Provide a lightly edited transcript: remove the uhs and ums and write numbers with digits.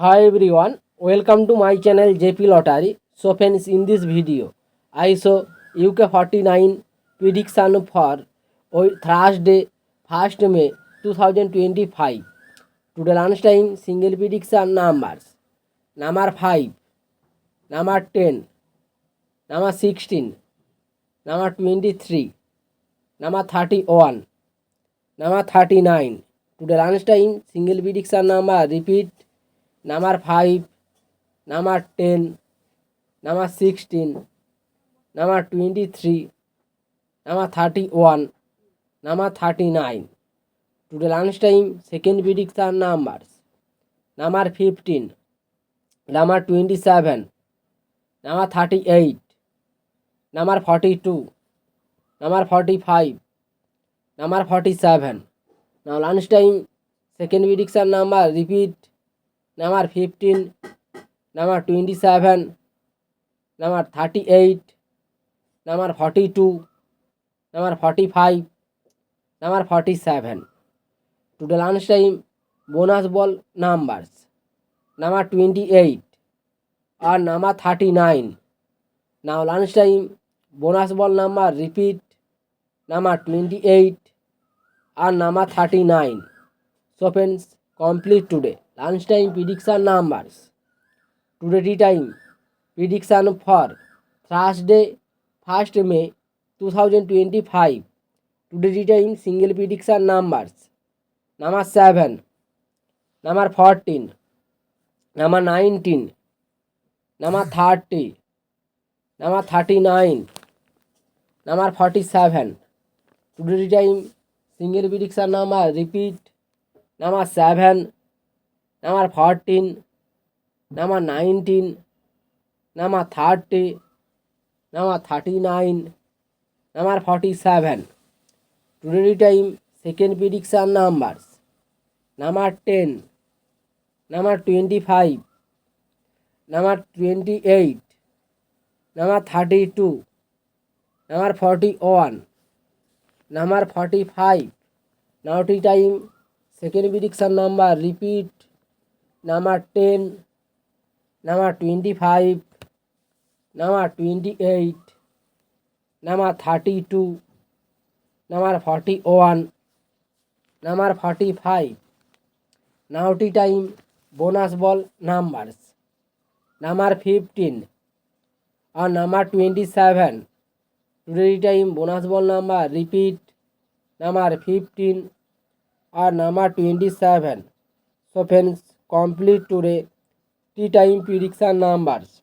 Hi everyone, welcome to my channel JP Lottery. So friends, in this video, I show UK 49 prediction for Thursday 1st May 2025. Today lunchtime single prediction numbers. Number 5, number 10, number 16, number 23, number 31, number 39. Today lunchtime single prediction number repeat number 5, number 10, number 16, number 23, number 31, number 39. Today lunchtime second prediction numbers. Number 15, number 27, number 38, number 42, number 45, number 47. Now lunchtime second prediction number repeat number 15, number 27, number 38, number 42, number 45, number 47. Today lunchtime bonus ball numbers. Number 28 or number 39. Now lunchtime bonus ball number repeat number 28 or number 39. So friends, complete today lunchtime prediction numbers. Today time prediction for Thursday 1st May 2025. Today time single prediction numbers. Number 7, number 14, number 19, number 30, number 39, number 47. Today time single prediction number repeat number 7, number 14, number 19, number 30, number 39, number 47. Today time second prediction numbers. Number 10, number 25, number 28, number 32, number 41, number 45. Now time second prediction number repeat number 10, number 25, number 28, number 32, number 41, number 45. Now time bonus ball numbers. Number 15 or number 27. Today time bonus ball number repeat number 15 or number 27. So friends, complete today tea time prediction numbers.